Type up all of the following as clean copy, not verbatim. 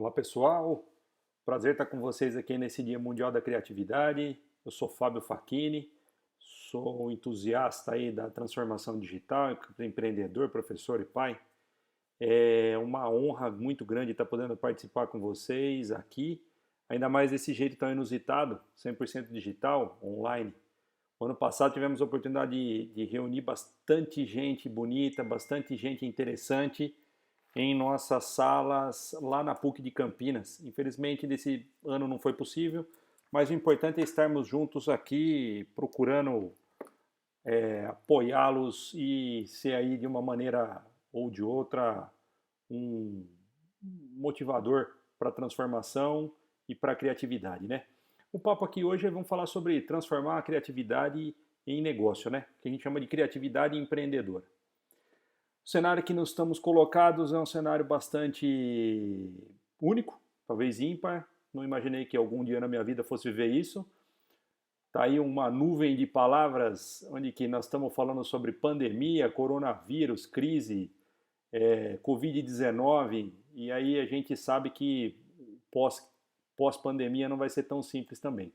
Olá pessoal, prazer estar com vocês aqui nesse Dia Mundial da Criatividade. Eu sou Fábio Facchini, sou um entusiasta aí da transformação digital, empreendedor, professor e pai. É uma honra muito grande estar podendo participar com vocês aqui, ainda mais desse jeito tão inusitado, 100% digital, online. O ano passado tivemos a oportunidade de reunir bastante gente bonita, bastante gente interessante em nossas salas lá na PUC de Campinas. Infelizmente, desse ano não foi possível, mas o importante é estarmos juntos aqui, procurando apoiá-los e ser aí de uma maneira ou de outra um motivador para a transformação e para a criatividade, né? O papo aqui hoje é vamos falar sobre transformar a criatividade em negócio, né? Que a gente chama de criatividade empreendedora. O cenário que nós estamos colocados é um cenário bastante único, talvez ímpar. Não imaginei que algum dia na minha vida fosse viver isso. Está aí uma nuvem de palavras onde que nós estamos falando sobre pandemia, coronavírus, crise, Covid-19, e aí a gente sabe que pós-pandemia não vai ser tão simples também.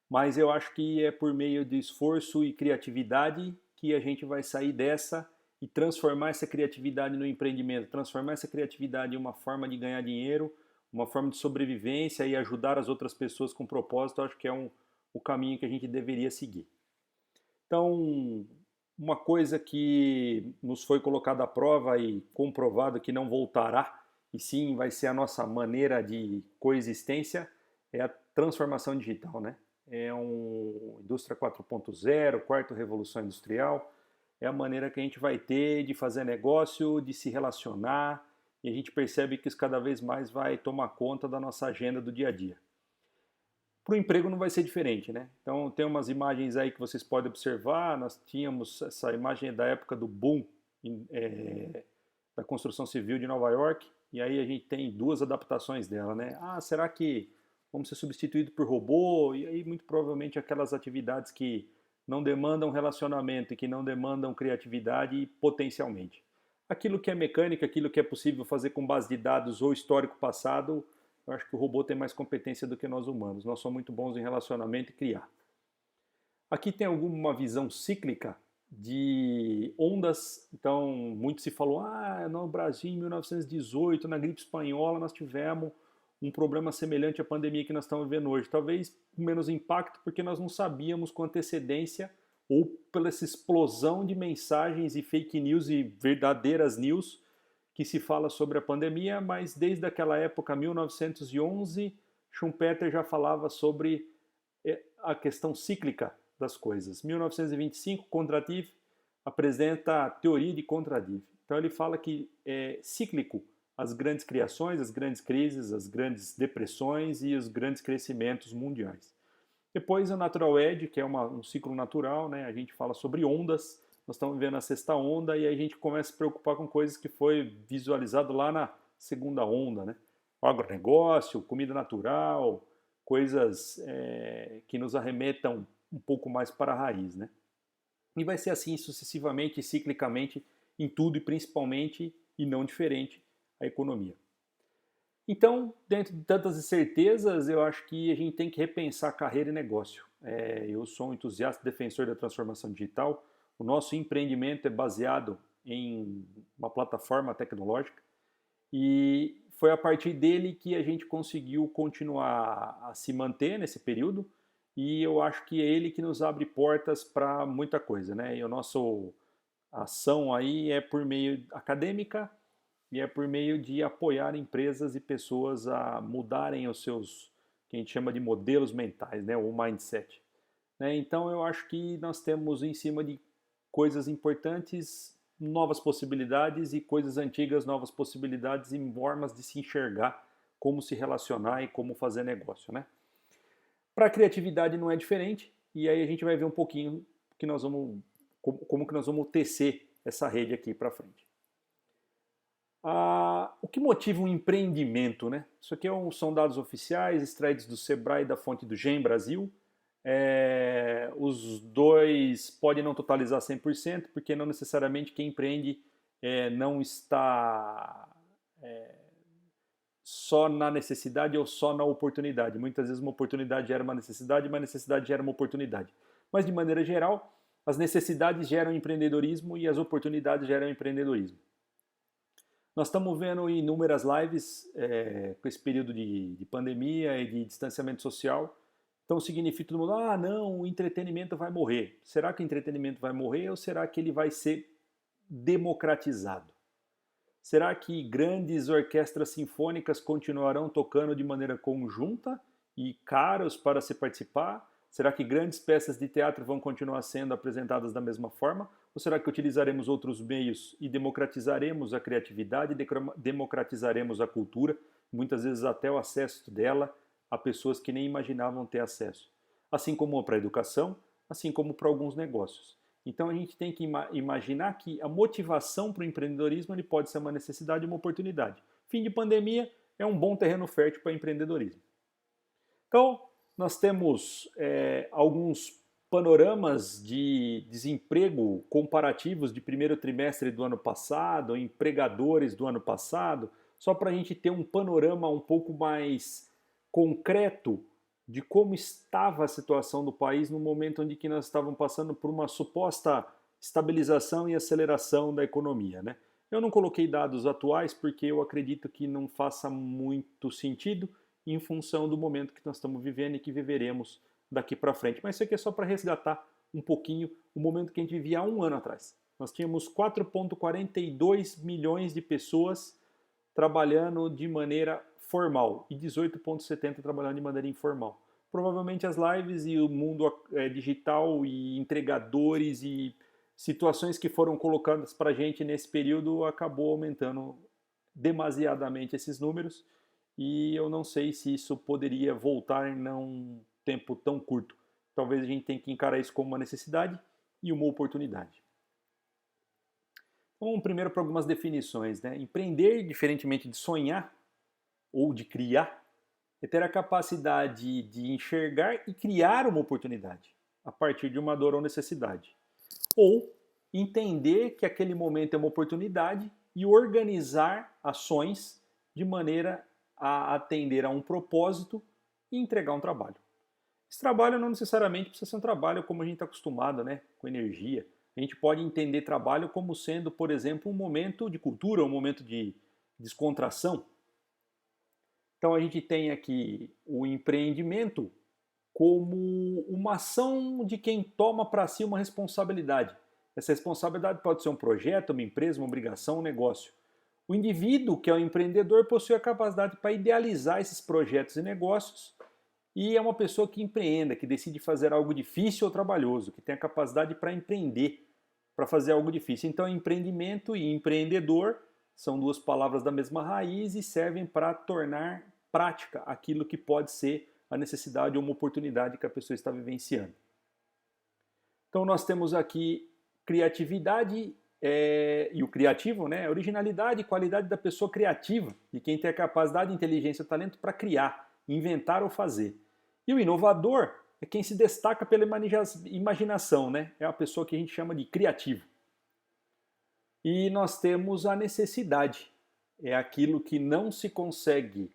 Mas eu acho que é por meio de esforço e criatividade que a gente vai sair dessa e transformar essa criatividade no empreendimento, transformar essa criatividade em uma forma de ganhar dinheiro, uma forma de sobrevivência e ajudar as outras pessoas com propósito. Eu acho que é o caminho que a gente deveria seguir. Então, uma coisa que nos foi colocada à prova e comprovado que não voltará, e sim vai ser a nossa maneira de coexistência, é a transformação digital, né? É um indústria 4.0, quarta revolução industrial, é a maneira que a gente vai ter de fazer negócio, de se relacionar, e a gente percebe que isso cada vez mais vai tomar conta da nossa agenda do dia a dia. Para o emprego não vai ser diferente, né? Então tem umas imagens aí que vocês podem observar. Nós tínhamos essa imagem da época do boom da construção civil de Nova York, e aí a gente tem duas adaptações dela, né? Ah, será que vamos ser substituídos por robô? E aí muito provavelmente aquelas atividades que não demandam relacionamento e que não demandam criatividade potencialmente. Aquilo que é mecânica, aquilo que é possível fazer com base de dados ou histórico passado, eu acho que o robô tem mais competência do que nós humanos. Nós somos muito bons em relacionamento e criar. Aqui tem alguma visão cíclica de ondas. Então, muito se falou, no Brasil, em 1918, na gripe espanhola, nós tivemos um problema semelhante à pandemia que nós estamos vivendo hoje. Talvez com menos impacto, porque nós não sabíamos com antecedência ou pela essa explosão de mensagens e fake news e verdadeiras news que se fala sobre a pandemia, mas desde aquela época, 1911, Schumpeter já falava sobre a questão cíclica das coisas. 1925, Kondratiev apresenta a teoria de Kondratiev. Então ele fala que é cíclico as grandes criações, as grandes crises, as grandes depressões e os grandes crescimentos mundiais. Depois a Natural Edge, que é um ciclo natural, né? A gente fala sobre ondas. Nós estamos vivendo a sexta onda e aí a gente começa a se preocupar com coisas que foi visualizado lá na segunda onda, né? O agronegócio, comida natural, coisas que nos arremetam um pouco mais para a raiz, né? E vai ser assim sucessivamente, ciclicamente, em tudo e principalmente, e não diferente, a economia. Então, dentro de tantas incertezas, eu acho que a gente tem que repensar carreira e negócio. Eu sou um entusiasta defensor da transformação digital. O nosso empreendimento é baseado em uma plataforma tecnológica e foi a partir dele que a gente conseguiu continuar a se manter nesse período e eu acho que é ele que nos abre portas para muita coisa, né? E a nossa ação aí é por meio acadêmica e é por meio de apoiar empresas e pessoas a mudarem os seus, que a gente chama de modelos mentais, né, ou mindset. Né? Então eu acho que nós temos em cima de coisas importantes, novas possibilidades e coisas antigas, novas possibilidades e formas de se enxergar, como se relacionar e como fazer negócio. Né? Para a criatividade não é diferente, e aí a gente vai ver um pouquinho que nós vamos, como que nós vamos tecer essa rede aqui para frente. O que motiva um empreendimento, né? Isso aqui são dados oficiais, extraídos do Sebrae e da fonte do GEM Brasil. Os dois podem não totalizar 100%, porque não necessariamente quem empreende não está só na necessidade ou só na oportunidade. Muitas vezes uma oportunidade gera uma necessidade gera uma oportunidade. Mas de maneira geral, as necessidades geram empreendedorismo e as oportunidades geram empreendedorismo. Nós estamos vendo inúmeras lives com esse período de pandemia e de distanciamento social. Então significa todo mundo, não, o entretenimento vai morrer. Será que o entretenimento vai morrer ou será que ele vai ser democratizado? Será que grandes orquestras sinfônicas continuarão tocando de maneira conjunta e caros para se participar? Será que grandes peças de teatro vão continuar sendo apresentadas da mesma forma? Ou será que utilizaremos outros meios e democratizaremos a criatividade, democratizaremos a cultura, muitas vezes até o acesso dela a pessoas que nem imaginavam ter acesso? Assim como para a educação, assim como para alguns negócios. Então a gente tem que imaginar que a motivação para o empreendedorismo ele pode ser uma necessidade e uma oportunidade. Fim de pandemia é um bom terreno fértil para empreendedorismo. Então, nós temos alguns panoramas de desemprego comparativos de primeiro trimestre do ano passado, empregadores do ano passado, só para a gente ter um panorama um pouco mais concreto de como estava a situação do país no momento onde que nós estávamos passando por uma suposta estabilização e aceleração da economia, né? Eu não coloquei dados atuais porque eu acredito que não faça muito sentido em função do momento que nós estamos vivendo e que viveremos daqui para frente. Mas isso aqui é só para resgatar um pouquinho o momento que a gente vivia há um ano atrás. Nós tínhamos 4,42 milhões de pessoas trabalhando de maneira formal e 18,70 trabalhando de maneira informal. Provavelmente as lives e o mundo digital e entregadores e situações que foram colocadas para a gente nesse período acabou aumentando demasiadamente esses números e eu não sei se isso poderia voltar em um tempo tão curto. Talvez a gente tenha que encarar isso como uma necessidade e uma oportunidade. Vamos primeiro para algumas definições, né? Empreender, diferentemente de sonhar ou de criar, é ter a capacidade de enxergar e criar uma oportunidade a partir de uma dor ou necessidade. Ou entender que aquele momento é uma oportunidade e organizar ações de maneira a atender a um propósito e entregar um trabalho. Esse trabalho não necessariamente precisa ser um trabalho como a gente está acostumado, né? Com energia. A gente pode entender trabalho como sendo, por exemplo, um momento de cultura, um momento de descontração. Então a gente tem aqui o empreendimento como uma ação de quem toma para si uma responsabilidade. Essa responsabilidade pode ser um projeto, uma empresa, uma obrigação, um negócio. O indivíduo, que é o empreendedor, possui a capacidade para idealizar esses projetos e negócios e é uma pessoa que empreenda, que decide fazer algo difícil ou trabalhoso, que tem a capacidade para empreender, para fazer algo difícil. Então, empreendimento e empreendedor são duas palavras da mesma raiz e servem para tornar prática aquilo que pode ser a necessidade ou uma oportunidade que a pessoa está vivenciando. Então, nós temos aqui criatividade e o criativo, né? Originalidade e qualidade da pessoa criativa, de quem tem a capacidade, inteligência, talento para criar, inventar ou fazer. E o inovador é quem se destaca pela imaginação, né? É a pessoa que a gente chama de criativo. E nós temos a necessidade, é aquilo que não se consegue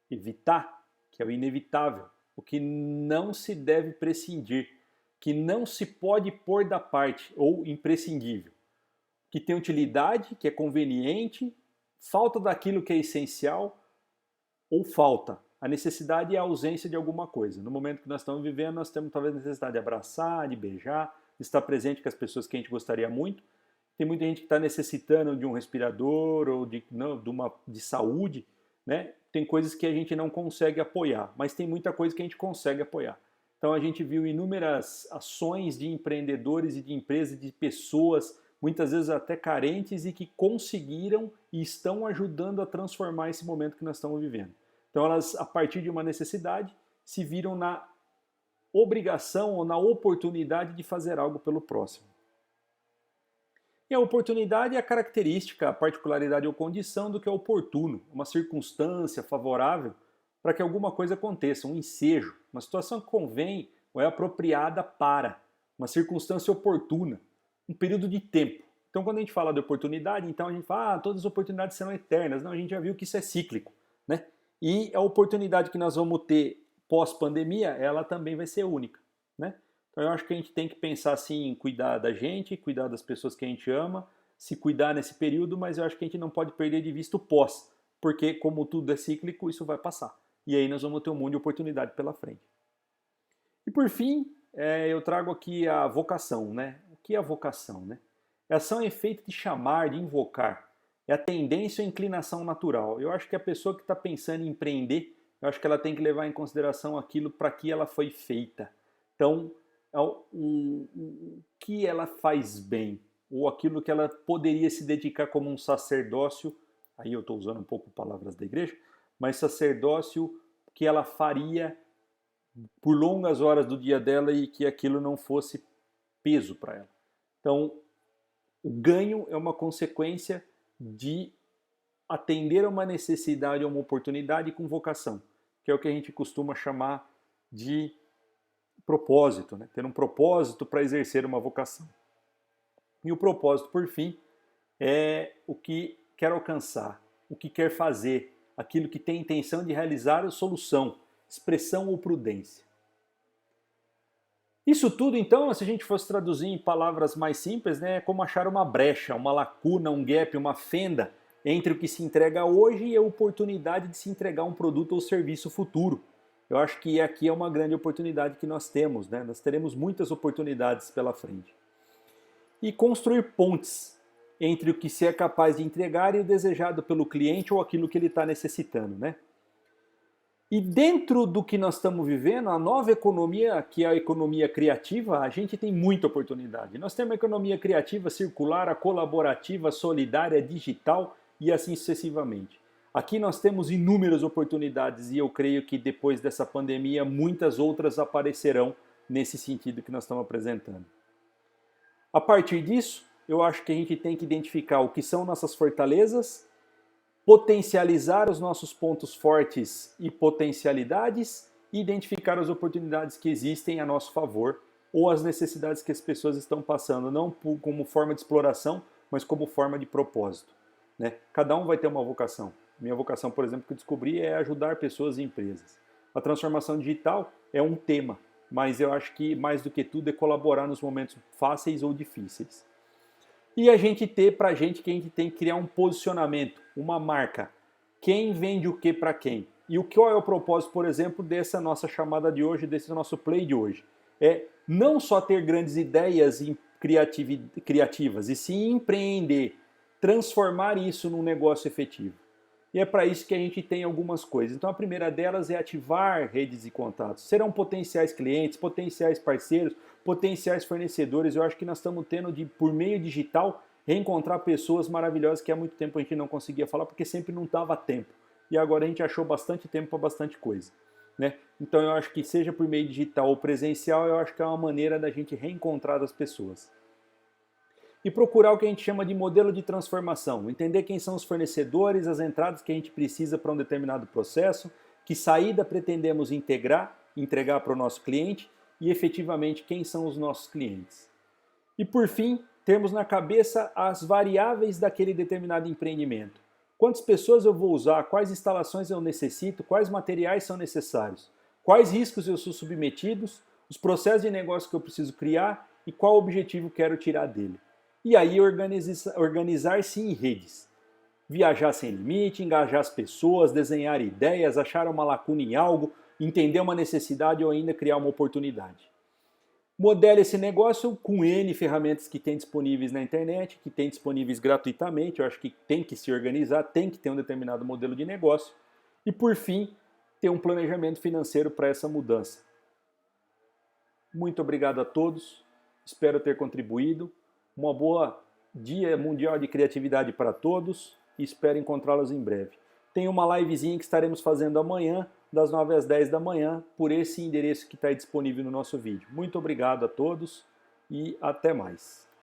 evitar, que é o inevitável, o que não se deve prescindir, que não se pode pôr da parte ou imprescindível, que tem utilidade, que é conveniente, falta daquilo que é essencial ou falta. A necessidade é a ausência de alguma coisa. No momento que nós estamos vivendo, nós temos talvez necessidade de abraçar, de beijar, de estar presente com as pessoas que a gente gostaria muito. Tem muita gente que está necessitando de um respirador ou de saúde, né? Tem coisas que a gente não consegue apoiar, mas tem muita coisa que a gente consegue apoiar. Então a gente viu inúmeras ações de empreendedores e de empresas, de pessoas, muitas vezes até carentes e que conseguiram e estão ajudando a transformar esse momento que nós estamos vivendo. Então elas, a partir de uma necessidade, se viram na obrigação ou na oportunidade de fazer algo pelo próximo. E a oportunidade é a característica, a particularidade ou condição do que é oportuno, uma circunstância favorável para que alguma coisa aconteça, um ensejo, uma situação que convém ou é apropriada para, uma circunstância oportuna, um período de tempo. Então quando a gente fala de oportunidade, então a gente fala, todas as oportunidades serão eternas. Não, a gente já viu que isso é cíclico. né? E a oportunidade que nós vamos ter pós-pandemia, ela também vai ser única, né? Então eu acho que a gente tem que pensar assim em cuidar da gente, cuidar das pessoas que a gente ama, se cuidar nesse período, mas eu acho que a gente não pode perder de vista o pós, porque como tudo é cíclico, isso vai passar. E aí nós vamos ter um mundo de oportunidade pela frente. E por fim, eu trago aqui a vocação, né? O que é a vocação, né? A ação é feita de chamar, de invocar. É a tendência ou inclinação natural. Eu acho que a pessoa que está pensando em empreender, eu acho que ela tem que levar em consideração aquilo para que ela foi feita. Então, o que ela faz bem, ou aquilo que ela poderia se dedicar como um sacerdócio, aí eu estou usando um pouco palavras da igreja, mas sacerdócio que ela faria por longas horas do dia dela e que aquilo não fosse peso para ela. Então, o ganho é uma consequência de atender a uma necessidade, a uma oportunidade com vocação, que é o que a gente costuma chamar de propósito, né? Ter um propósito para exercer uma vocação. E o propósito, por fim, é o que quer alcançar, o que quer fazer, aquilo que tem intenção de realizar a solução, expressão ou prudência. Isso tudo, então, se a gente fosse traduzir em palavras mais simples, né, é como achar uma brecha, uma lacuna, um gap, uma fenda entre o que se entrega hoje e a oportunidade de se entregar um produto ou serviço futuro. Eu acho que aqui é uma grande oportunidade que nós temos, né? Nós teremos muitas oportunidades pela frente. E construir pontes entre o que se é capaz de entregar e o desejado pelo cliente ou aquilo que ele está necessitando, né? E dentro do que nós estamos vivendo, a nova economia, que é a economia criativa, a gente tem muita oportunidade. Nós temos a economia criativa, circular, a colaborativa, solidária, digital e assim sucessivamente. Aqui nós temos inúmeras oportunidades e eu creio que depois dessa pandemia muitas outras aparecerão nesse sentido que nós estamos apresentando. A partir disso, eu acho que a gente tem que identificar o que são nossas fortalezas, potencializar os nossos pontos fortes e potencialidades e identificar as oportunidades que existem a nosso favor ou as necessidades que as pessoas estão passando, não como forma de exploração, mas como forma de propósito, né? Cada um vai ter uma vocação. Minha vocação, por exemplo, que eu descobri é ajudar pessoas e empresas. A transformação digital é um tema, mas eu acho que mais do que tudo é colaborar nos momentos fáceis ou difíceis. E a gente ter pra gente que a gente tem que criar um posicionamento, uma marca. Quem vende o que para quem? E qual é o propósito, por exemplo, dessa nossa chamada de hoje, desse nosso play de hoje? É não só ter grandes ideias criativas, e sim empreender, transformar isso num negócio efetivo. E é para isso que a gente tem algumas coisas. Então a primeira delas é ativar redes de contatos. Serão potenciais clientes, potenciais parceiros, potenciais fornecedores. Eu acho que nós estamos tendo, por meio digital, reencontrar pessoas maravilhosas que há muito tempo a gente não conseguia falar porque sempre não dava tempo. E agora a gente achou bastante tempo para bastante coisa, né? Então eu acho que seja por meio digital ou presencial, eu acho que é uma maneira da gente reencontrar as pessoas. E procurar o que a gente chama de modelo de transformação, entender quem são os fornecedores, as entradas que a gente precisa para um determinado processo, que saída pretendemos entregar para o nosso cliente e efetivamente quem são os nossos clientes. E por fim, termos na cabeça as variáveis daquele determinado empreendimento. Quantas pessoas eu vou usar, quais instalações eu necessito, quais materiais são necessários, quais riscos eu sou submetido, os processos de negócio que eu preciso criar e qual objetivo quero tirar dele. E aí organizar-se em redes. Viajar sem limite, engajar as pessoas, desenhar ideias, achar uma lacuna em algo, entender uma necessidade ou ainda criar uma oportunidade. Modele esse negócio com N ferramentas que tem disponíveis na internet, que tem disponíveis gratuitamente. Eu acho que tem que se organizar, tem que ter um determinado modelo de negócio. E por fim, ter um planejamento financeiro para essa mudança. Muito obrigado a todos, espero ter contribuído. Uma boa Dia Mundial de Criatividade para todos e espero encontrá-los em breve. Tem uma livezinha que estaremos fazendo amanhã, das 9 às 10 da manhã, por esse endereço que está disponível no nosso vídeo. Muito obrigado a todos e até mais.